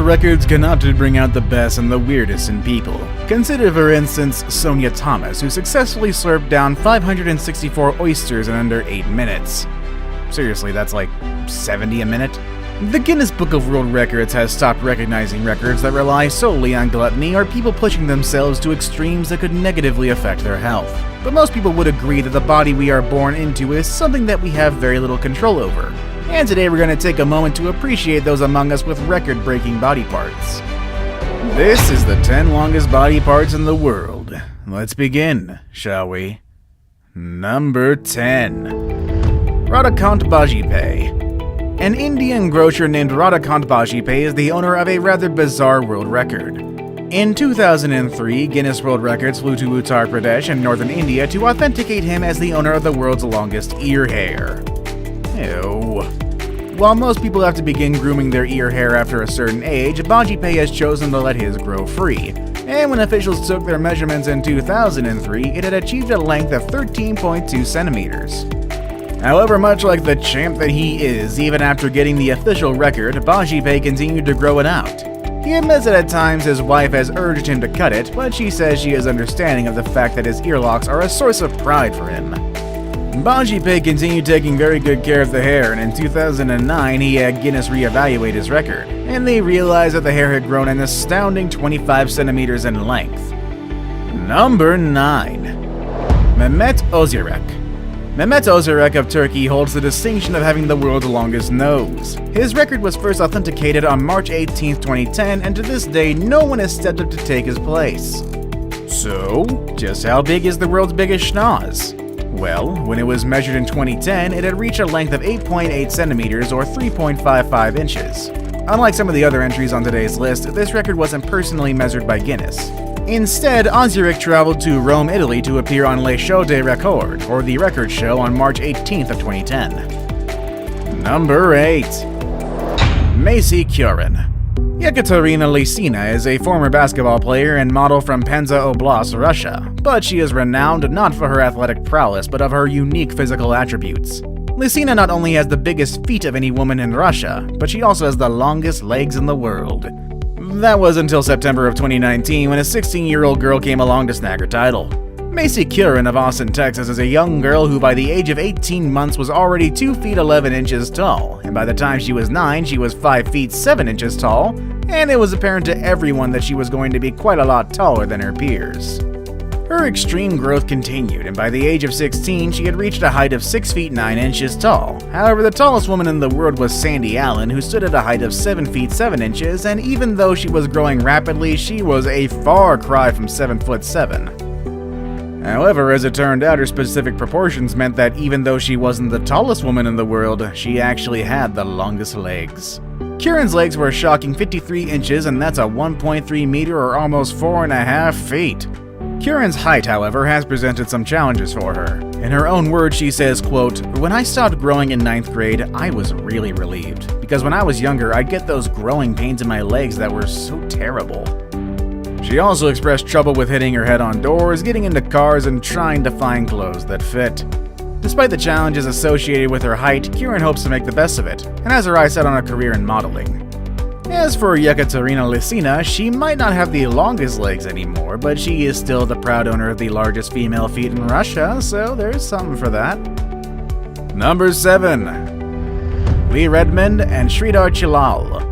world records can often bring out the best and the weirdest in people. Consider for instance Sonia Thomas, who successfully slurped down 564 oysters in under 8 minutes. Seriously, that's like 70 a minute? The Guinness Book of World Records has stopped recognizing records that rely solely on gluttony or people pushing themselves to extremes that could negatively affect their health. But most people would agree that the body we are born into is something that we have very little control over. And today we're going to take a moment to appreciate those among us with record-breaking body parts. This is the 10 longest body parts in the world. Let's begin, shall we? Number 10. Radhakant Bajpayee. An Indian grocer named Radhakant Bajpayee is the owner of a rather bizarre world record. In 2003, Guinness World Records flew to Uttar Pradesh in northern India to authenticate him as the owner of the world's longest ear hair. Ew. While most people have to begin grooming their ear hair after a certain age, Bajpayee has chosen to let his grow free. And when officials took their measurements in 2003, it had achieved a length of 13.2 centimeters. However, much like the champ that he is, even after getting the official record, Bajpayee continued to grow it out. He admits that at times his wife has urged him to cut it, but she says she is understanding of the fact that his earlocks are a source of pride for him. Bajpayee continued taking very good care of the hair, and in 2009 he had Guinness reevaluate his record, and they realized that the hair had grown an astounding 25 centimeters in length. Number 9. Mehmet Özürek. Mehmet Özürek of Turkey holds the distinction of having the world's longest nose. His record was first authenticated on March 18, 2010, and to this day, no one has stepped up to take his place. So, just how big is the world's biggest schnoz? Well, when it was measured in 2010, it had reached a length of 8.8 centimeters or 3.55 inches. Unlike some of the other entries on today's list, this record wasn't personally measured by Guinness. Instead, Özürek traveled to Rome, Italy to appear on Les Shows des Records, or The Record Show, on March 18th of 2010. Number 8. Macy Kurin. Yekaterina Lysina is a former basketball player and model from Penza Oblast, Russia, but she is renowned not for her athletic prowess but of her unique physical attributes. Lysina not only has the biggest feet of any woman in Russia, but she also has the longest legs in the world. That was until September of 2019 when a 16-year-old girl came along to snag her title. Macy Kurin of Austin, Texas is a young girl who by the age of 18 months was already 2 feet 11 inches tall, and by the time she was 9 she was 5 feet 7 inches tall, and it was apparent to everyone that she was going to be quite a lot taller than her peers. Her extreme growth continued, and by the age of 16 she had reached a height of 6 feet 9 inches tall. However, the tallest woman in the world was Sandy Allen, who stood at a height of 7 feet 7 inches, and even though she was growing rapidly, she was a far cry from 7 foot 7. However, as it turned out, her specific proportions meant that even though she wasn't the tallest woman in the world, she actually had the longest legs. Kurin's legs were a shocking 53 inches, and that's a 1.3 meter or almost 4.5 feet. Kurin's height, however, has presented some challenges for her. In her own words, she says, quote, "When I stopped growing in 9th grade, I was really relieved, because when I was younger, I'd get those growing pains in my legs that were so terrible." She also expressed trouble with hitting her head on doors, getting into cars, and trying to find clothes that fit. Despite the challenges associated with her height, Kurin hopes to make the best of it, and has her eyes set on a career in modeling. As for Yekaterina Lysina, she might not have the longest legs anymore, but she is still the proud owner of the largest female feet in Russia, so there's something for that. Number 7. Lee Redmond and Sridhar Chillal.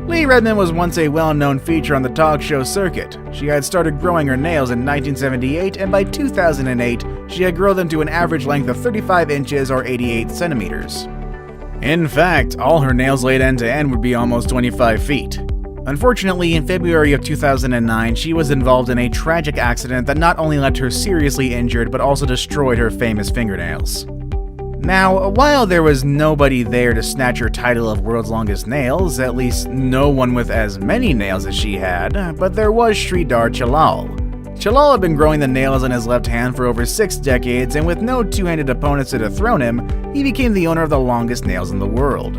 Lee Redmond was once a well-known feature on the talk show circuit. She had started growing her nails in 1978, and by 2008, she had grown them to an average length of 35 inches or 88 centimeters. In fact, all her nails laid end to end would be almost 25 feet. Unfortunately, in February of 2009, she was involved in a tragic accident that not only left her seriously injured, but also destroyed her famous fingernails. Now, while there was nobody there to snatch her title of world's longest nails, at least no one with as many nails as she had, but there was Sridhar Chillal. Chillal had been growing the nails on his left hand for over 6 decades, and with no two-handed opponents to dethrone him, he became the owner of the longest nails in the world.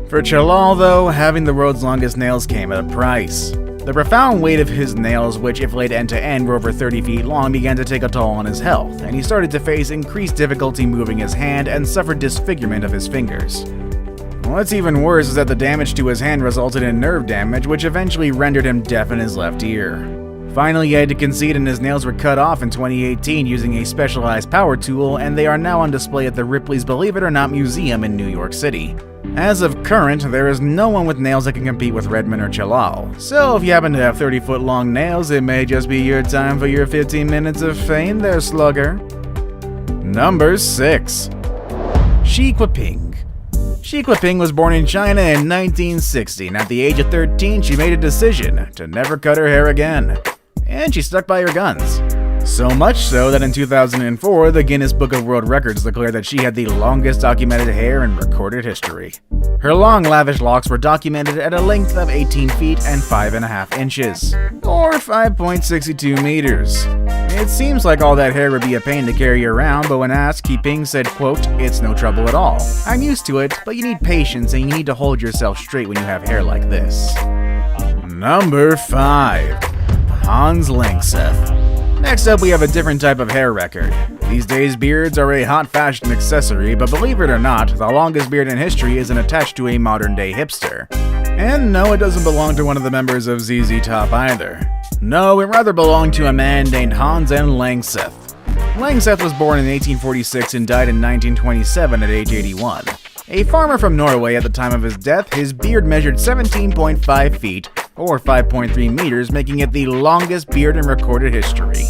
For Chillal, though, having the world's longest nails came at a price. The profound weight of his nails, which if laid end to end were over 30 feet long, began to take a toll on his health, and he started to face increased difficulty moving his hand and suffered disfigurement of his fingers. What's even worse is that the damage to his hand resulted in nerve damage, which eventually rendered him deaf in his left ear. Finally, he had to concede and his nails were cut off in 2018 using a specialized power tool, and they are now on display at the Ripley's Believe It or Not Museum in New York City. As of current, there is no one with nails that can compete with Redman or Chalal, so if you happen to have 30-foot long nails, it may just be your time for your 15 minutes of fame there, slugger. Number 6. Xi Jinping. Xi Jinping was born in China in 1960, and at the age of 13, she made a decision to never cut her hair again. And she stuck by her guns. So much so that in 2004, the Guinness Book of World Records declared that she had the longest documented hair in recorded history. Her long, lavish locks were documented at a length of 18 feet and 5.5 inches, or 5.62 meters. It seems like all that hair would be a pain to carry around, but when asked, Xi Jinping said, quote, "It's no trouble at all. I'm used to it, but you need patience and you need to hold yourself straight when you have hair like this." Number 5. Hans Langseth. Next up, we have a different type of hair record. These days, beards are a hot fashion accessory, but believe it or not, the longest beard in history isn't attached to a modern-day hipster. And no, it doesn't belong to one of the members of ZZ Top either. No, it rather belonged to a man named Hans N. Langseth. Langseth was born in 1846 and died in 1927 at age 81. A farmer from Norway at the time of his death, his beard measured 17.5 feet, or 5.3 meters, making it the longest beard in recorded history.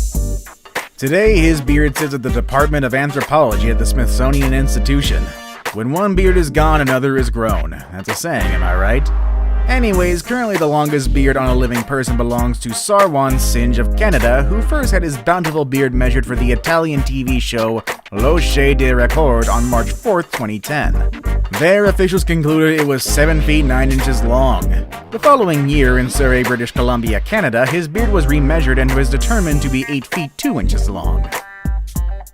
Today, his beard sits at the Department of Anthropology at the Smithsonian Institution. When one beard is gone, another is grown. That's a saying, am I right? Anyways, currently the longest beard on a living person belongs to Sarwan Singe of Canada, who first had his bountiful beard measured for the Italian TV show L'Oche de Record on March 4th, 2010. There, officials concluded it was 7 feet 9 inches long. The following year, in Surrey, British Columbia, Canada, his beard was remeasured and was determined to be 8 feet 2 inches long.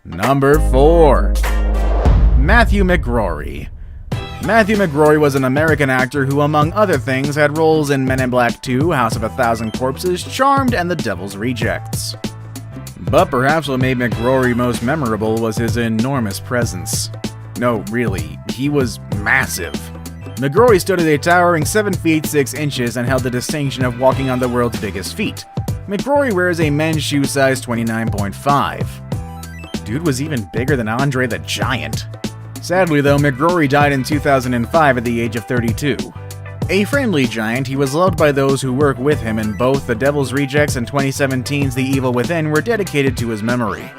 Number 4. Matthew McRory. Matthew McRory was an American actor who, among other things, had roles in Men in Black 2, House of a Thousand Corpses, Charmed, and The Devil's Rejects. But perhaps what made McRory most memorable was his enormous presence. No, really, he was massive. McRory stood at a towering 7 feet 6 inches and held the distinction of walking on the world's biggest feet. McRory wears a men's shoe size 29.5. Dude was even bigger than Andre the Giant. Sadly though, McRory died in 2005 at the age of 32. A friendly giant, he was loved by those who work with him, and both The Devil's Rejects and 2017's The Evil Within were dedicated to his memory.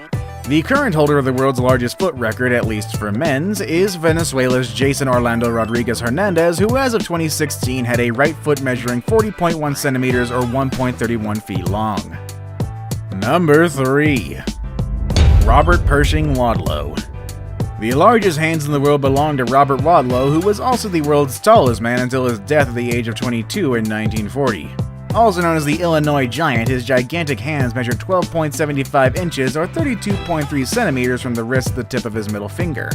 The current holder of the world's largest foot record, at least for men's, is Venezuela's Jason Orlando Rodriguez Hernandez, who as of 2016 had a right foot measuring 40.1 centimeters or 1.31 feet long. Number 3. Robert Pershing Wadlow. The largest hands in the world belong to Robert Wadlow, who was also the world's tallest man until his death at the age of 22 in 1940. Also known as the Illinois Giant, his gigantic hands measured 12.75 inches or 32.3 centimeters from the wrist to the tip of his middle finger.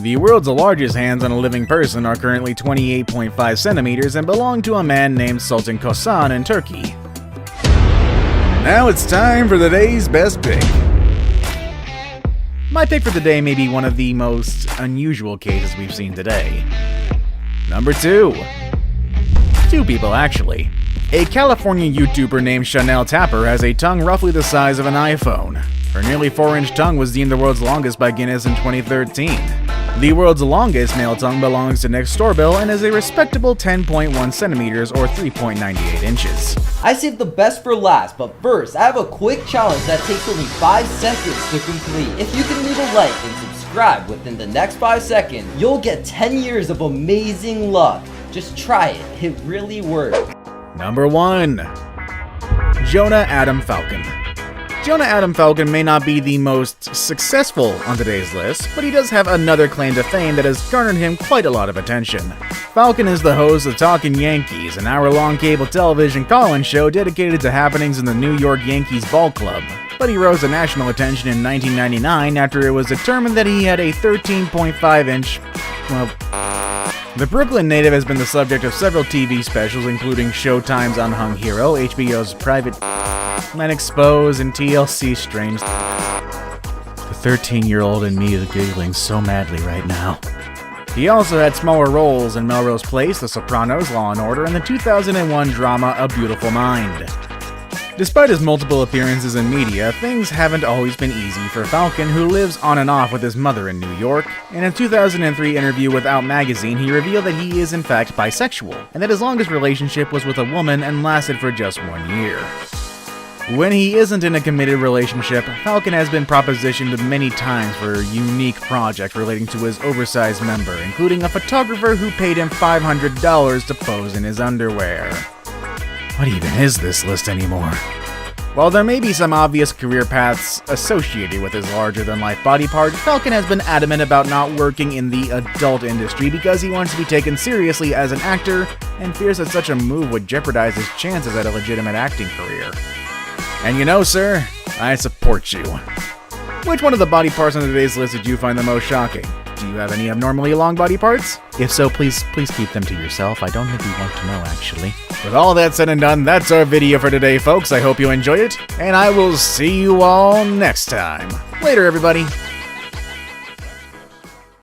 The world's largest hands on a living person are currently 28.5 centimeters and belong to a man named Sultan Kosan in Turkey. Now it's time for the day's best pick. My pick for the day may be one of the most unusual cases we've seen today. Number 2. Two people, actually. A California YouTuber named Chanel Tapper has a tongue roughly the size of an iPhone. Her nearly 4-inch tongue was deemed the world's longest by Guinness in 2013. The world's longest male tongue belongs to Nick Storbill and is a respectable 10.1 centimeters or 3.98 inches. I saved the best for last, but first, I have a quick challenge that takes only 5 seconds to complete. If you can leave a like and subscribe within the next 5 seconds, you'll get 10 years of amazing luck. Just try it, it really works. Number 1. Jonah Adam Falcon. Jonah Adam Falcon may not be the most successful on today's list, but he does have another claim to fame that has garnered him quite a lot of attention. Falcon is the host of Talkin' Yankees, an hour-long cable television call-in show dedicated to happenings in the New York Yankees ball club. But he rose to national attention in 1999 after it was determined that he had a 13.5-inch, the Brooklyn native has been the subject of several TV specials, including Showtime's Unhung Hero, HBO's Private Men Exposed, and TLC's Strange. The 13-year-old in me is giggling so madly right now. He also had smaller roles in Melrose Place, The Sopranos, Law & Order, and the 2001 drama A Beautiful Mind. Despite his multiple appearances in media, things haven't always been easy for Falcon, who lives on and off with his mother in New York. In a 2003 interview with Out magazine, he revealed that he is in fact bisexual, and that his longest relationship was with a woman and lasted for just 1 year. When he isn't in a committed relationship, Falcon has been propositioned many times for a unique project relating to his oversized member, including a photographer who paid him $500 to pose in his underwear. What even is this list anymore? While there may be some obvious career paths associated with his larger-than-life body part, Falcon has been adamant about not working in the adult industry because he wants to be taken seriously as an actor and fears that such a move would jeopardize his chances at a legitimate acting career. And you know, sir, I support you. Which one of the body parts on today's list did you find the most shocking? Do you have any abnormally long body parts? If so, please keep them to yourself. I don't think we want to know, actually. With all that said and done, that's our video for today, folks. I hope you enjoyed it, and I will see you all next time. Later, everybody.